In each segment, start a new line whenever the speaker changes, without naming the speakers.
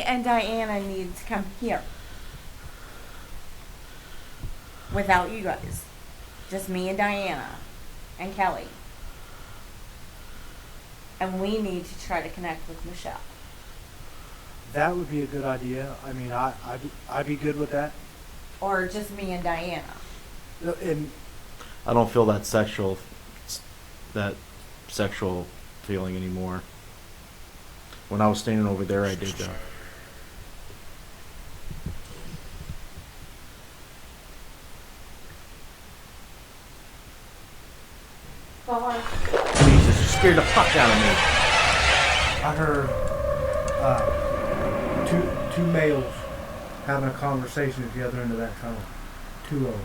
and Dianna need to come here. Without you guys. Just me and Dianna. And Kelly. And we need to try to connect with Michelle.
That would be a good idea. I mean, I'd be good with that.
Or just me and Dianna.
And
I don't feel that sexual feeling anymore. When I was standing over there, I did though. Jesus, you scared the fuck out of me.
I heard two males having a conversation at the other end of that tunnel. Two of them.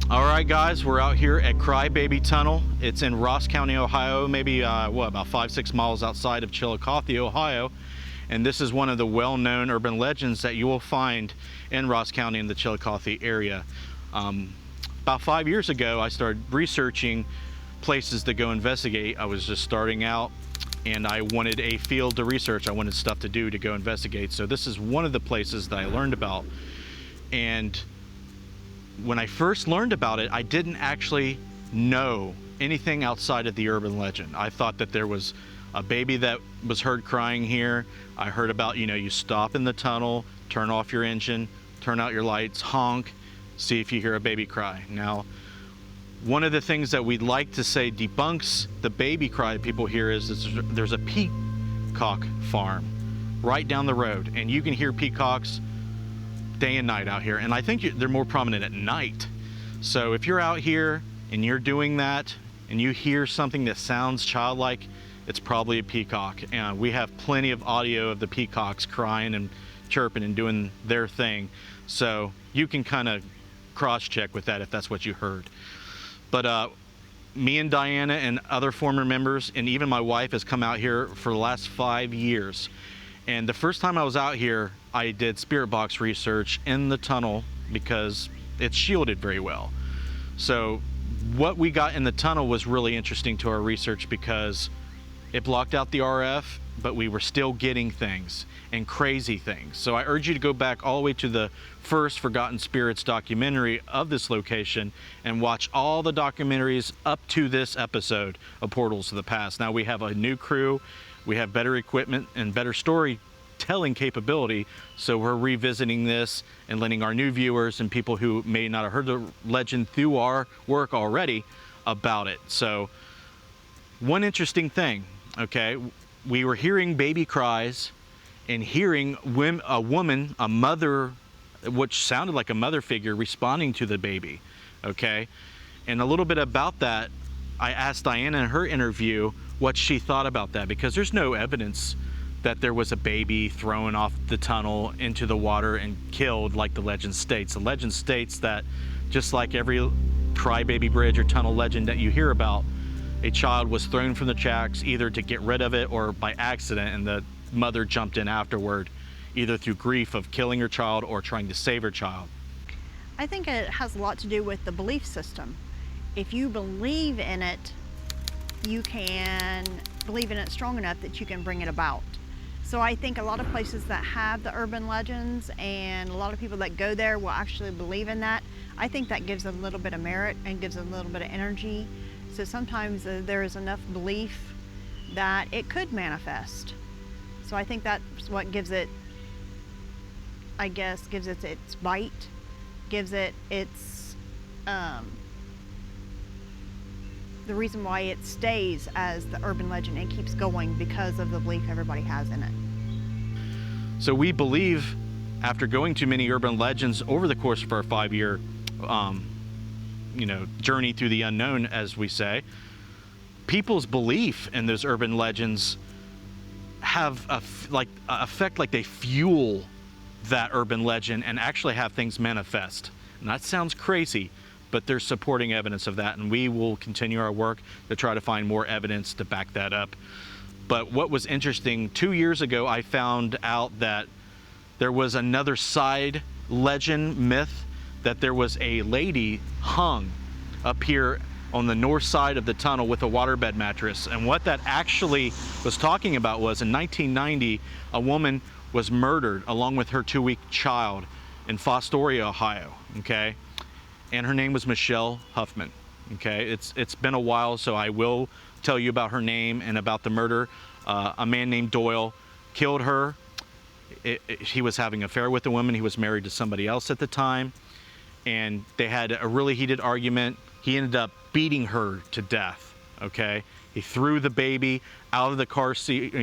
Alright guys, we're out here at Crybaby Tunnel. It's in Ross County, Ohio, maybe about 5-6 miles outside of Chillicothe, Ohio. And this is one of the well-known urban legends that you will find in Ross County in the Chillicothe area. About 5 years ago, I started researching places to go investigate. I was just starting out and I wanted a field to research. I wanted stuff to do to go investigate. So this is one of the places that I learned about. And when I first learned about it, I didn't actually know anything outside of the urban legend. I thought that there was a baby that was heard crying here. I heard about, you stop in the tunnel, turn off your engine, turn out your lights, honk, see if you hear a baby cry. Now, one of the things that we'd like to say debunks the baby cry people hear is there's a peacock farm right down the road, and you can hear peacocks day and night out here, and I think they're more prominent at night. So if you're out here and you're doing that and you hear something that sounds childlike, it's probably a peacock. And we have plenty of audio of the peacocks crying and chirping and doing their thing, so you can kind of cross-check with that if that's what you heard. But me and Dianna and other former members, and even my wife, has come out here for the last 5 years. And the first time I was out here, I did spirit box research in the tunnel because it's shielded very well. So what we got in the tunnel was really interesting to our research because it blocked out the RF, but we were still getting things and crazy things. So I urge you to go back all the way to the first Forgotten Spirits documentary of this location and watch all the documentaries up to this episode of Portals to the Past. Now we have a new crew, we have better equipment and better storytelling capability, so we're revisiting this and letting our new viewers and people who may not have heard the legend through our work already about it. So one interesting thing, okay, we were hearing baby cries and hearing a woman, a mother, which sounded like a mother figure, responding to the baby, okay? And a little bit about that, I asked Dianna in her interview what she thought about that, because there's no evidence that there was a baby thrown off the tunnel into the water and killed like the legend states. The legend states that just like every crybaby bridge or tunnel legend that you hear about, a child was thrown from the tracks either to get rid of it or by accident, and the mother jumped in afterward, either through grief of killing her child or trying to save her child.
I think it has a lot to do with the belief system. If you believe in it, you can believe in it strong enough that you can bring it about. So I think a lot of places that have the urban legends and a lot of people that go there will actually believe in that. I think that gives a little bit of merit and gives a little bit of energy. So sometimes there is enough belief that it could manifest. So I think that's what gives it, I guess, gives it its bite, gives it its the reason why it stays as the urban legend and keeps going because of the belief everybody has in it.
So we believe, after going to many urban legends over the course of our 5-year, journey through the unknown, as we say, people's belief in those urban legends have effect, like they fuel that urban legend and actually have things manifest. And that sounds crazy, but there's supporting evidence of that, and we will continue our work to try to find more evidence to back that up. But what was interesting, 2 years ago, I found out that there was another side legend, myth, that there was a lady hung up here on the north side of the tunnel with a waterbed mattress. And what that actually was talking about was, in 1990, a woman was murdered along with her 2-week child in Fostoria, Ohio, okay? And her name was Michelle Huffman, okay? It's been a while, so I will tell you about her name and about the murder. A man named Doyle killed her. He was having an affair with a woman. He was married to somebody else at the time, and they had a really heated argument. He ended up beating her to death, okay? He threw the baby out of the car seat,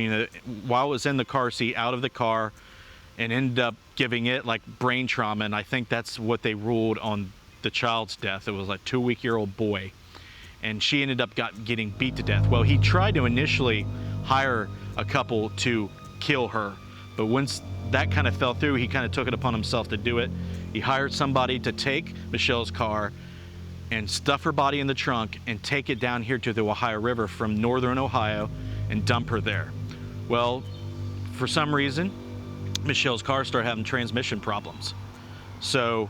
while it was in the car seat, out of the car, and ended up giving it like brain trauma, and I think that's what they ruled on the child's death. It was like a 2-week-old boy, and she ended up getting beat to death. Well, he tried to initially hire a couple to kill her, but once that kind of fell through, he kind of took it upon himself to do it. He hired somebody to take Michelle's car and stuff her body in the trunk and take it down here to the Ohio River from northern Ohio and dump her there. Well, for some reason, Michelle's car started having transmission problems. So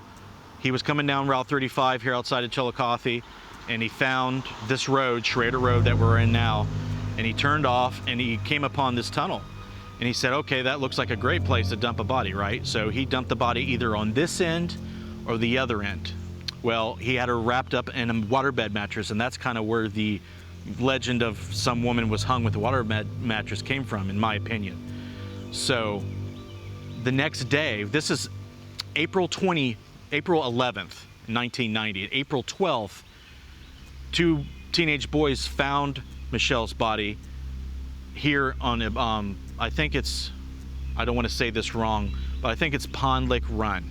he was coming down Route 35 here outside of Chillicothe, and he found this road, Schrader Road, that we're in now, and he turned off and he came upon this tunnel. And he said, okay, that looks like a great place to dump a body, right? So he dumped the body either on this end or the other end. Well, he had her wrapped up in a waterbed mattress, and that's kind of where the legend of some woman was hung with a waterbed mattress came from, in my opinion. So the next day, this is April 11th, 1990. April 12th, 2 teenage boys found Michelle's body here on, I think it's, I don't want to say this wrong, but I think it's Pond Lick Run.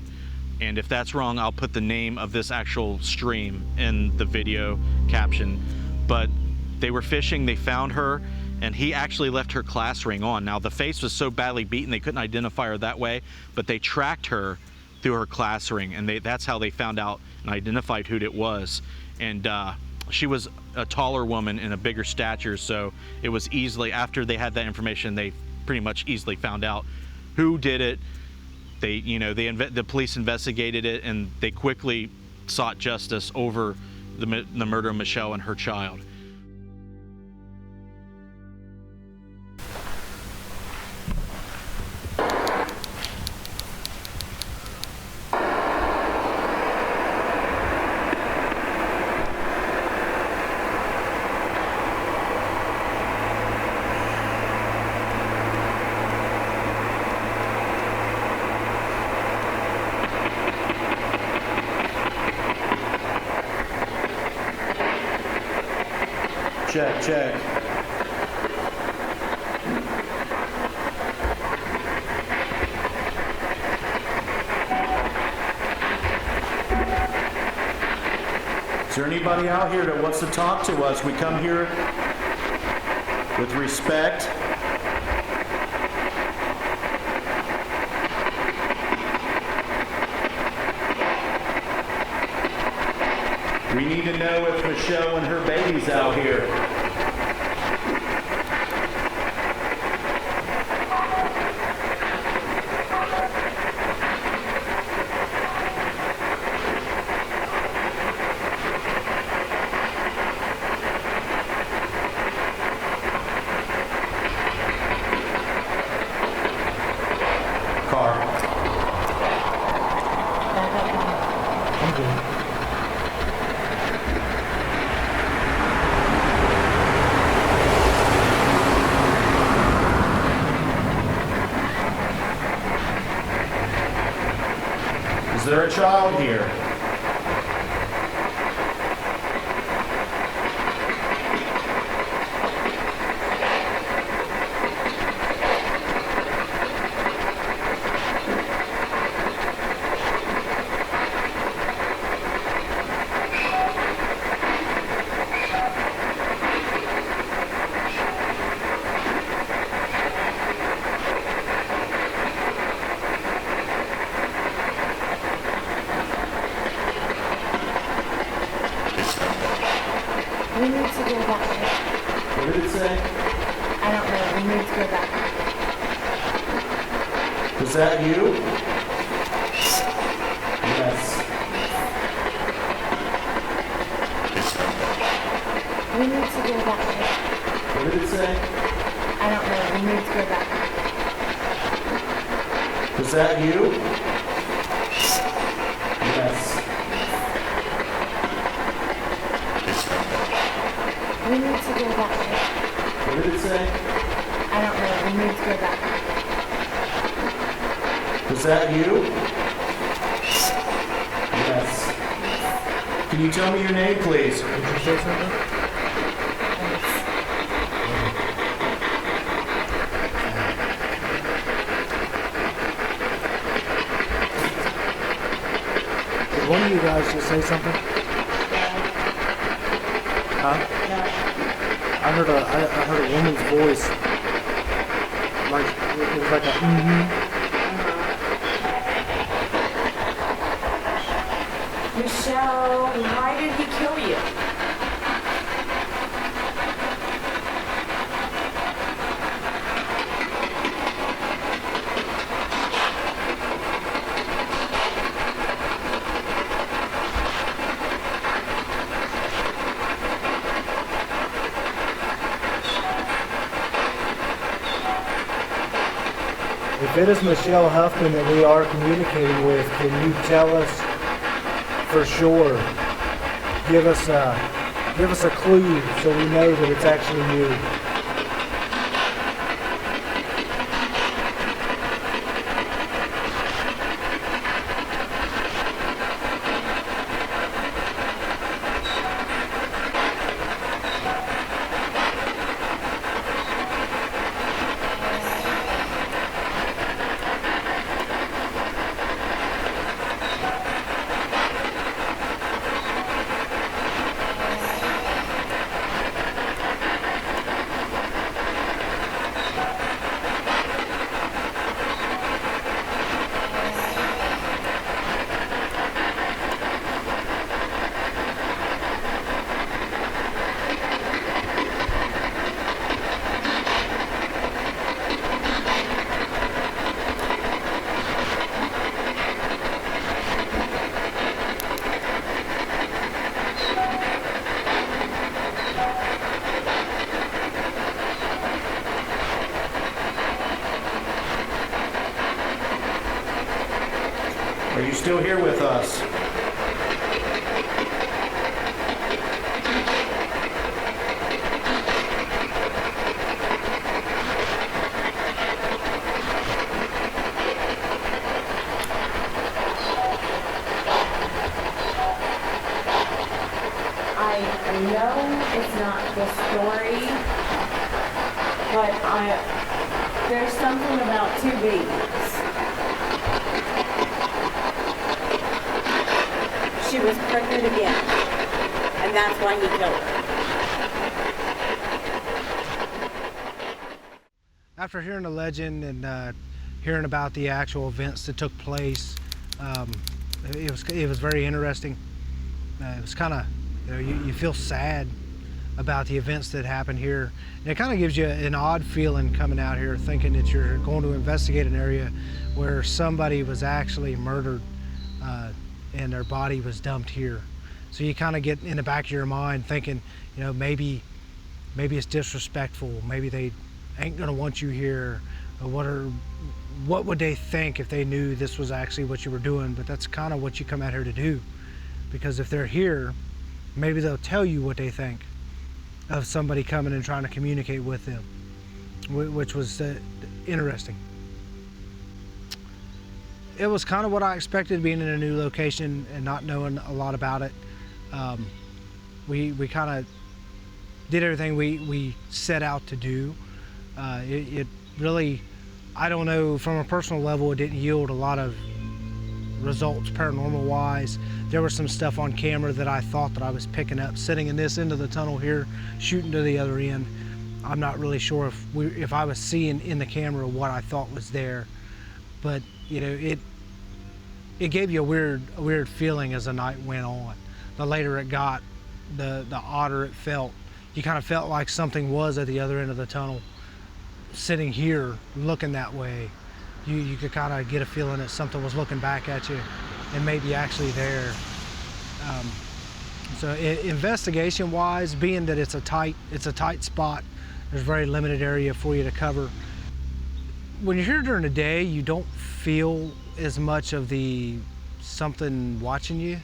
And if that's wrong, I'll put the name of this actual stream in the video caption. But they were fishing, they found her, and he actually left her class ring on. Now, the face was so badly beaten, they couldn't identify her that way, but they tracked her through her class ring, and that's how they found out and identified who it was. And she was a taller woman and a bigger stature, so it was easily, after they had that information, they pretty much easily found out who did it. The police investigated it, and they quickly sought justice over the murder of Michelle and her child.
Check. Is there anybody out here that wants to talk to us? We come here with respect. We need to know if Michelle and her baby's out here. Is there a child here?
back.
What did it say?
I don't know. We need to go back.
Was that you? Yes.
We need to go back.
What did it say?
I don't know. We need to go back.
Was that you? Yes.
We need to go back.
What did it say?
I don't know. We need to go back.
Was that you? Yes. Can you tell me your name, please?
Did you say something? Did one of you guys just say something? Huh? I heard a woman's voice. Like it was like a
Michelle, why did he kill you?
If it is Michelle Huffman that we are communicating with, can you tell us for sure? Give us a clue so we know that it's actually you.
Are you still here with us?
I know it's not the story, but there's something about two babies. She was pregnant again, and that's why he killed her.
After hearing the legend and hearing about the actual events that took place, it was very interesting. It was kind of, you feel sad about the events that happened here. And it kind of gives you an odd feeling coming out here thinking that you're going to investigate an area where somebody was actually murdered and their body was dumped here. So you kind of get in the back of your mind thinking, maybe it's disrespectful, maybe they ain't gonna want you here, or what would they think if they knew this was actually what you were doing? But that's kind of what you come out here to do, because if they're here, maybe they'll tell you what they think of somebody coming and trying to communicate with them, which was interesting. It was kind of what I expected, being in a new location and not knowing a lot about it. We kind of did everything we set out to do. It really, I don't know, from a personal level, it didn't yield a lot of results paranormal wise. There was some stuff on camera that I thought that I was picking up sitting in this end of the tunnel here, shooting to the other end. I'm not really sure if I was seeing in the camera what I thought was there, but it gave you a weird feeling as the night went on. The later it got, the odder it felt. you kind of felt like something was at the other end of the tunnel, sitting here, looking that way. You could kind of get a feeling that something was looking back at you and maybe actually there. So investigation-wise, being that it's a tight spot, there's very limited area for you to cover. When you're here during the day, you don't feel as much of the something watching you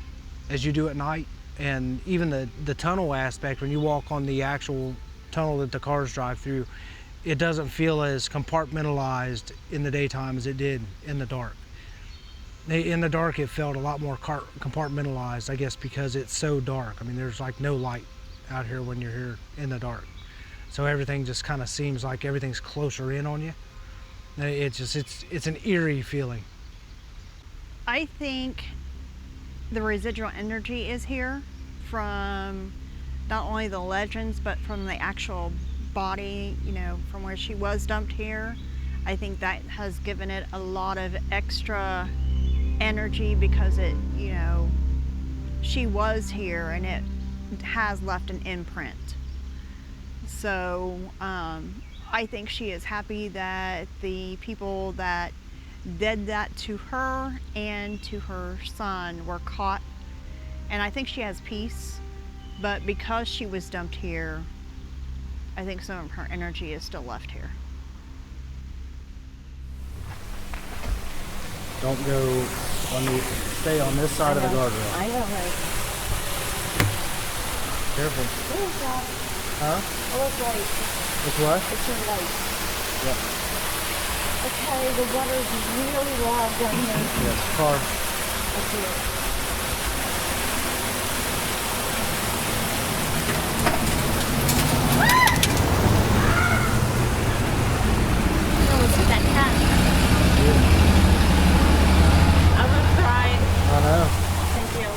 as you do at night. And even the tunnel aspect, when you walk on the actual tunnel that the cars drive through, it doesn't feel as compartmentalized in the daytime as it did in the dark. In the dark, it felt a lot more compartmentalized, I guess, because it's so dark. I mean, there's like no light out here when you're here in the dark. So everything just kind of seems like everything's closer in on you. It's an eerie feeling.
I think the residual energy is here from not only the legends, but from the actual body, you know, from where she was dumped here. I think that has given it a lot of extra energy because it, you know, she was here and it has left an imprint. So I think she is happy that the people that did that to her and to her son were caught, and I think she has peace, but because she was dumped here, I think some of her energy is still left here.
Don't go stay on this side of the guardrail.
I know, right?
Careful.
Where's that?
Huh?
Oh, it's right.
It's what?
It's your light.
Yep.
Okay, the water's really loud down here.
Yes, car.
I see it. I almost hit that cat. I almost cried.
I know.
Thank you.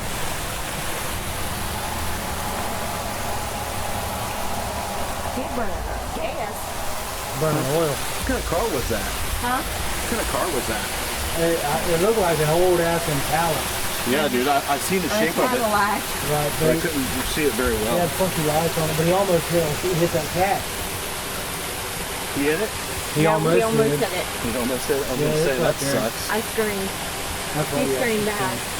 Keep burning gas.
Burning oil.
What kind of car was that?
Huh?
What kind of car was that?
It looked like an old ass Impala.
Yeah, dude, I've seen the shape of it,
Cadillac.
Right,
but I couldn't see it very
He
well.
had funky lights on it, but he almost hit that cat.
He hit it?
He almost
hit it.
You almost hit it? I was
Yeah,
going to say,
it's
that
right there.
sucks.
I screamed.
That's why
He
we
screamed
actually
bad.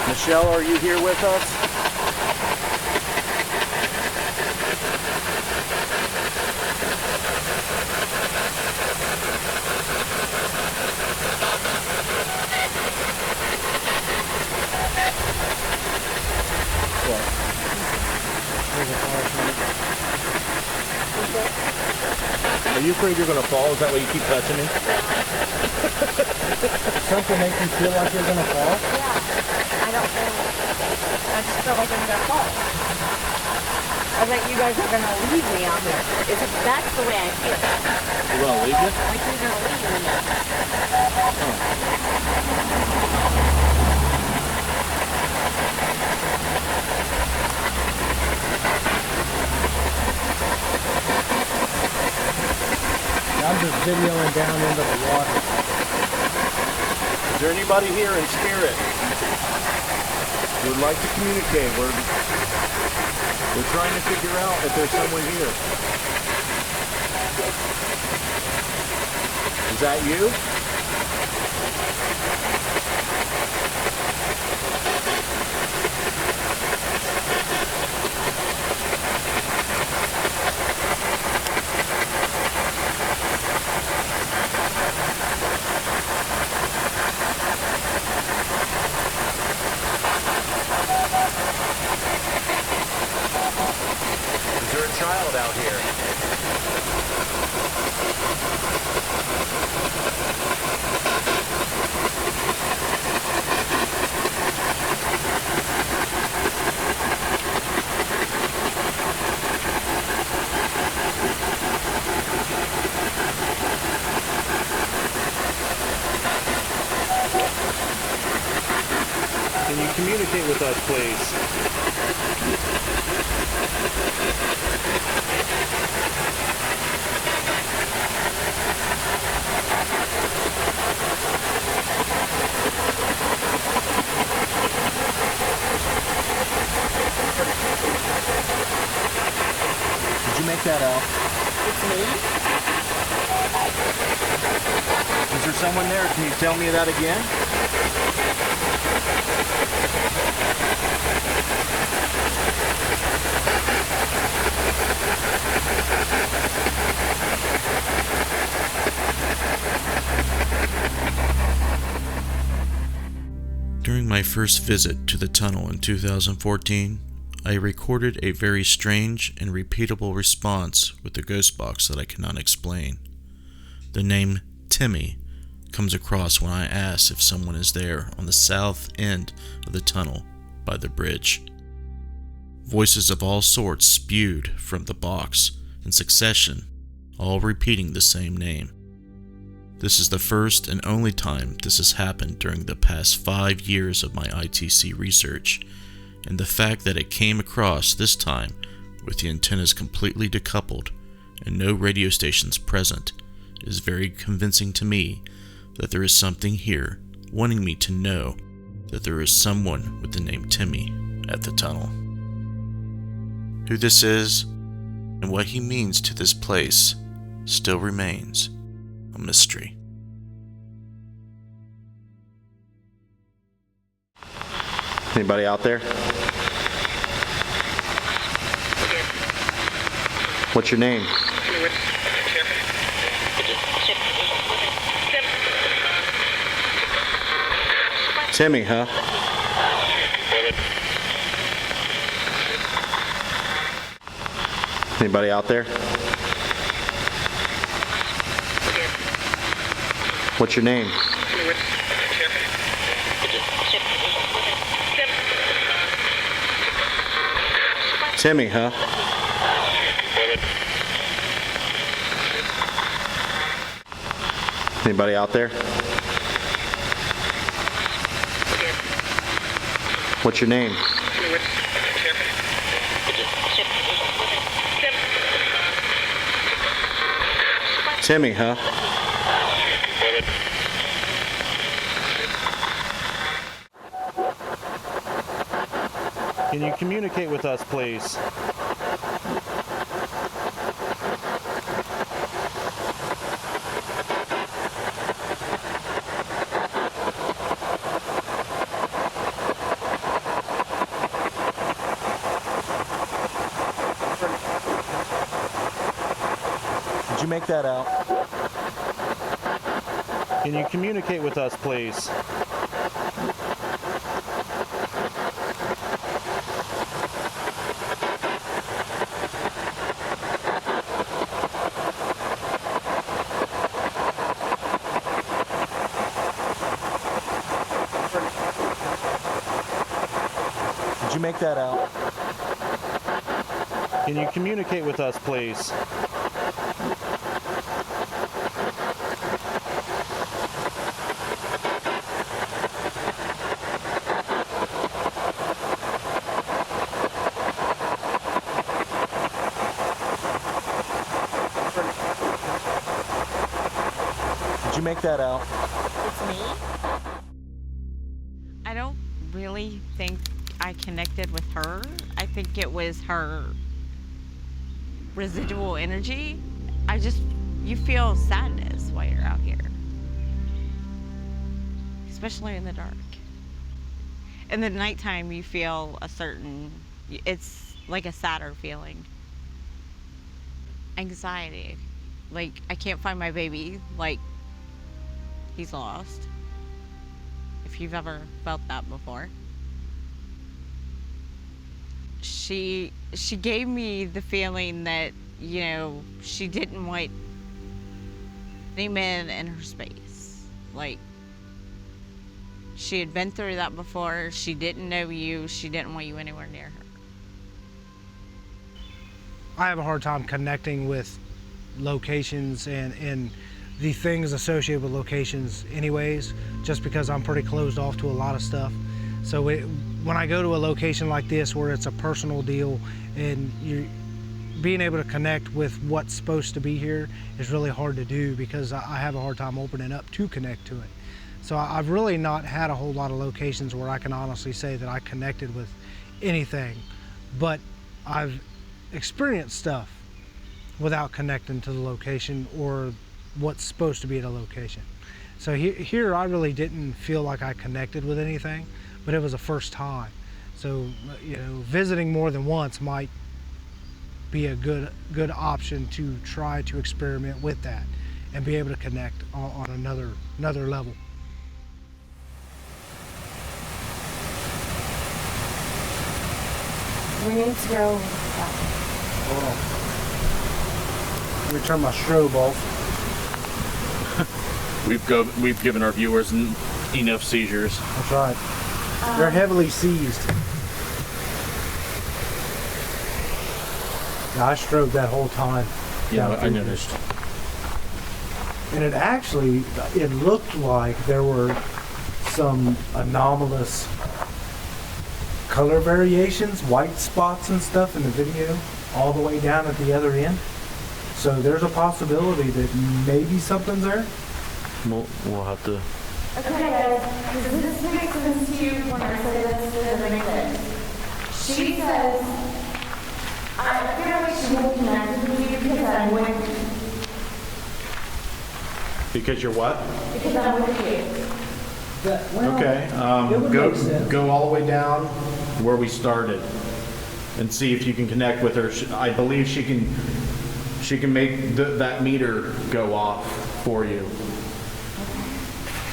Michelle, are you here with us? What? Are you afraid you're going to fall? Is that why you keep touching me?
Something makes you feel like you're gonna fall.
Yeah. I don't feel. I just feel like I'm gonna fall. I think you guys are gonna leave me out here. That's the way I feel.
You want to leave you?
Like you're gonna leave me.
I'm just videoing down into the water.
Is there anybody here in spirit who would like to communicate? We're trying to figure out if there's someone here. Is that you? Is there a child out here? Can you communicate with us, please? Did you make that out?
It's me.
Is there someone there? Can you tell me that again?
During my first visit to the tunnel in 2014, I recorded a very strange and repeatable response with the ghost box that I cannot explain. The name Timmy comes across when I ask if someone is there on the south end of the tunnel by the bridge. Voices of all sorts spewed from the box in succession, all repeating the same name. This is the first and only time this has happened during the past 5 years of my ITC research, and the fact that it came across this time with the antennas completely decoupled and no radio stations present is very convincing to me that there is something here wanting me to know that there is someone with the name Timmy at the tunnel. Who this is and what he means to this place still remains a mystery.
Anybody out there? What's your name? Timmy, huh? Anybody out there? What's your name? Timmy, huh? Anybody out there? What's your name? Timmy, huh?
Can you communicate with us, please? Did you make that out? Can you communicate with us, please? Did you make that out? Can you communicate with us, please? Did you make that out?
It's me.
I don't really think I connected with her. I think it was her residual energy. You feel sadness while you're out here. Especially in the dark. In the nighttime, you feel it's like a sadder feeling. Anxiety. Like, I can't find my baby. Like, he's lost. If you've ever felt that before. She gave me the feeling that, she didn't want any men in her space. Like, she had been through that before. She didn't know you. She didn't want you anywhere near her.
I have a hard time connecting with locations and the things associated with locations anyways, just because I'm pretty closed off to a lot of stuff. So when I go to a location like this where it's a personal deal and you're being able to connect with what's supposed to be here is really hard to do because I have a hard time opening up to connect to it. So I've really not had a whole lot of locations where I can honestly say that I connected with anything, but I've experienced stuff without connecting to the location or what's supposed to be at a location. So here I really didn't feel like I connected with anything, but it was the first time. So, you know, visiting more than once might be a good option to try to experiment with that and be able to connect on another level.
We need to go.
Hold on. Let me turn my strobe off.
We've given our viewers enough seizures.
That's right. They're heavily seized. Yeah, I strobed that whole time.
Yeah, I noticed.
And it looked like there were some anomalous color variations, white spots and stuff in the video, all the way down at the other end. So there's a possibility that maybe something's there.
We'll have to.
Okay, guys, does this make sense to you when I say this? Does it make sense? She says, I feel like she won't connect with you because I'm with you.
Because you're what?
Because I'm with you.
Okay. Go all the way down where we started, and see if you can connect with her. I believe she can make that meter go off for you.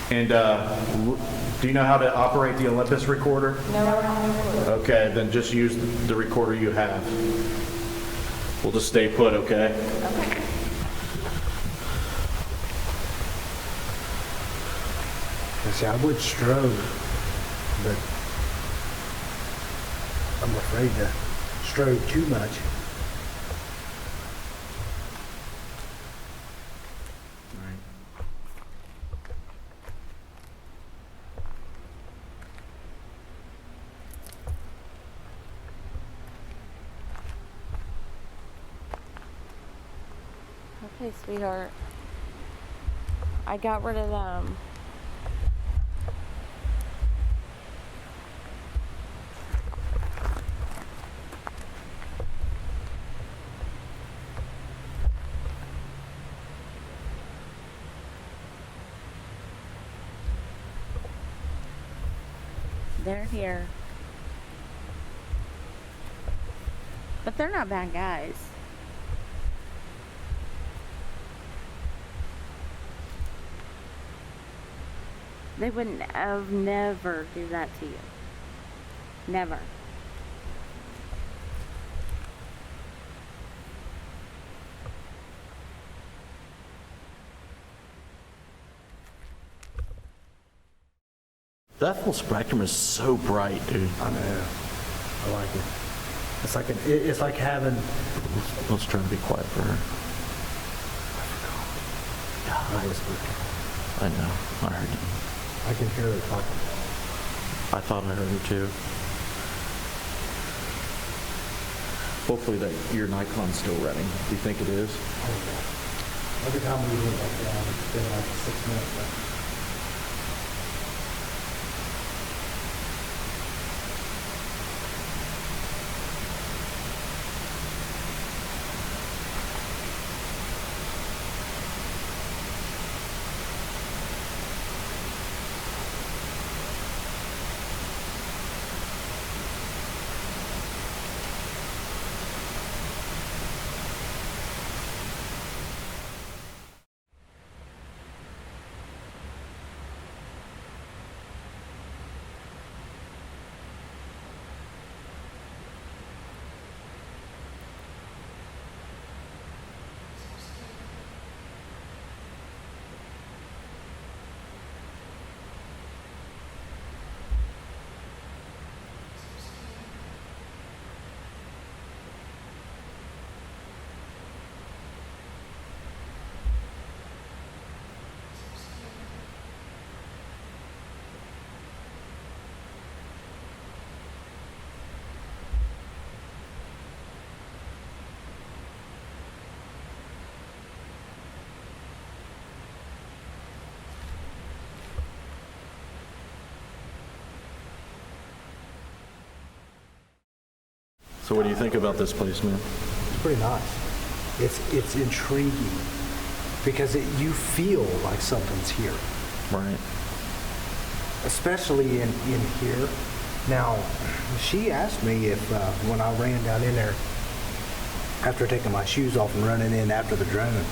And do you know how to operate the Olympus recorder?
No, I don't have a clue.
Okay, then just use the recorder you have. We'll just stay put, okay?
Okay.
See, I would strobe, but I'm afraid to strobe too much.
Okay, sweetheart. I got rid of them. They're here. But they're not bad guys. They wouldn't have never do that to you. Never.
That full spectrum is so bright, dude.
I know. I like it. It's like having.
Let's try and be quiet for her. I know. I heard it.
I can hear her talking.
I thought I heard her too. Hopefully that your Nikon's still running. Do you think it is?
Oh, yeah. Every time we went like that, it's been like 6 minutes left.
So what do you think about this place, man?
It's pretty nice. It's intriguing because you feel like something's here,
Right.
especially in here. Now, she asked me if when I ran down in there after taking my shoes off and running in after the drone,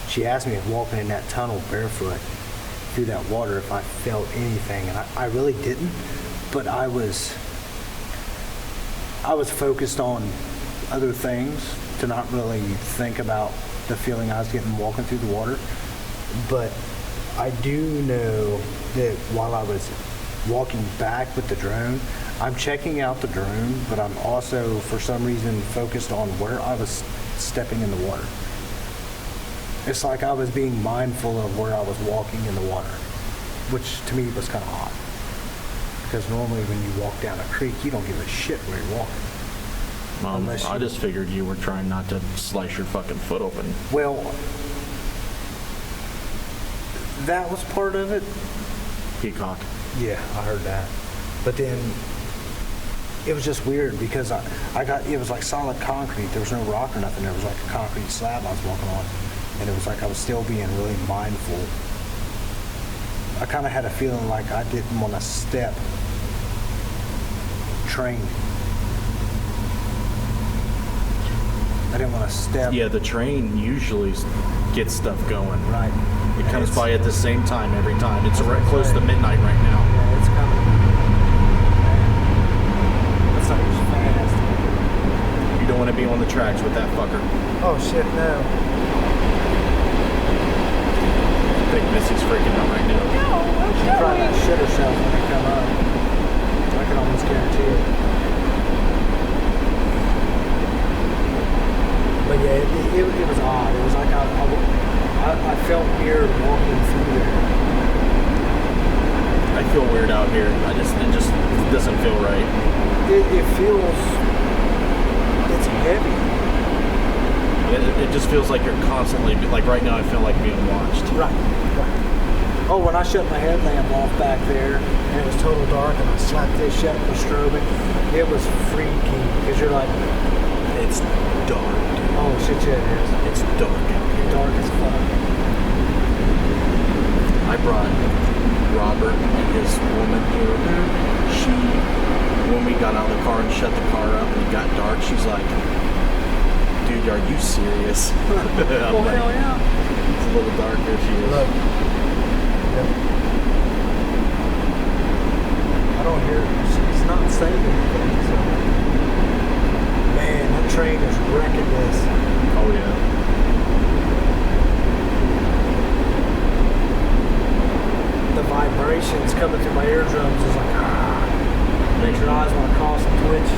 she asked me if walking in that tunnel barefoot through that water if I felt anything, and I really didn't, but I was focused on other things to not really think about the feeling I was getting walking through the water. But I do know that while I was walking back with the drone, I'm checking out the drone, but I'm also, for some reason, focused on where I was stepping in the water. It's like I was being mindful of where I was walking in the water, which to me was kind of odd. Because normally when you walk down a creek, you don't give a shit where you're walking. Unless
I
you-
just figured you were trying not to slice your fucking foot open.
Well, that was part of it.
Peacock.
Yeah, I heard that. But then it was just weird because it was like solid concrete. There was no rock or nothing. There was like a concrete slab I was walking on. And it was like I was still being really mindful. I kind of had a feeling like I didn't want to step train. I didn't want to step.
Yeah, the train usually gets stuff going.
Right.
It
And
comes
it's-
by at the same time every time. It's
That's
right
what I'm
close to
saying.
midnight right now.
Yeah, it's coming. That's not as fast.
You don't want to be on the tracks with that fucker.
Oh shit, no.
I think Missy's freaking out right now.
She probably not shit herself when they come up. I can almost guarantee it. But yeah, it was odd. It was like I felt weird walking through there.
I feel weird out here. It just doesn't feel right.
It feels, it's heavy.
It just feels like you're constantly, like right now I feel like being watched.
Right. Oh, when I shut my headlamp off back there and it was total dark and I slapped this shut for strobing, it was freaky because you're like,
It's dark.
oh shit, yeah, it is.
It's dark out here.
Dark as fuck.
I brought Robert and his woman here. When we got out of the car and shut the car up and it got dark, she's like, dude, are you serious? I'm
Well,
like,
hell yeah.
it's a little dark there, she is.
Look. Yep. I don't hear it. It's not saying anything. So. Man, that train is wrecking this.
Oh yeah.
The vibrations coming through my eardrums is like, makes your eyes want to cross and twitch.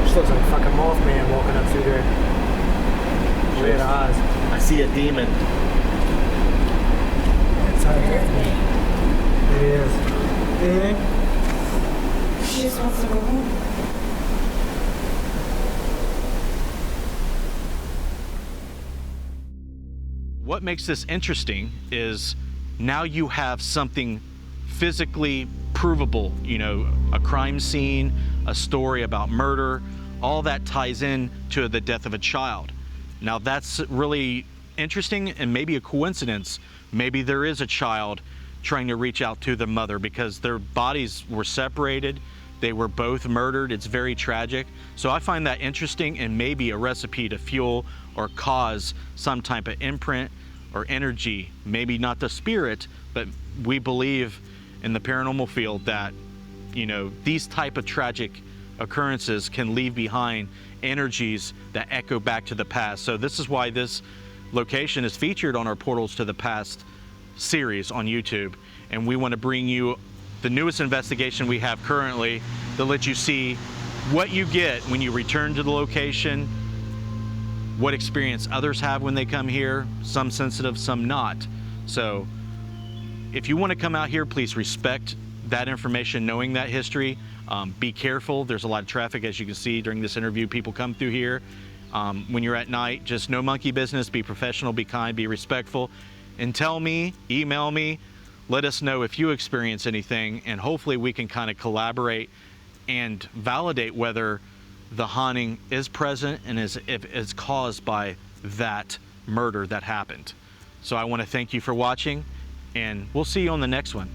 Just looks like a fucking Mothman walking up through there. Red eyes.
I see a demon.
It's It is. Anything?
She just wants to go home.
What makes this interesting is now you have something physically provable, you know, a crime scene, a story about murder, all that ties in to the death of a child. Now that's really interesting and maybe a coincidence. Maybe there is a child trying to reach out to the mother because their bodies were separated. They were both murdered. It's very tragic. So I find that interesting and maybe a recipe to fuel or cause some type of imprint or energy. Maybe not the spirit, but we believe in the paranormal field that, you know, these type of tragic occurrences can leave behind energies that echo back to the past. So this is why this location is featured on our Portals to the Past series on YouTube. And we want to bring you the newest investigation we have currently to let you see what you get when you return to the location, what experience others have when they come here, some sensitive, some not. So if you want to come out here, please respect that information, knowing that history. Be careful. There's a lot of traffic, as you can see during this interview. People come through here. When you're at night, just no monkey business. Be professional, be kind, be respectful. And tell me, email me, Let us know if you experience anything, and hopefully we can kind of collaborate and validate whether the haunting is present and if it's caused by that murder that happened. So I want to thank you for watching, and we'll see you on the next one.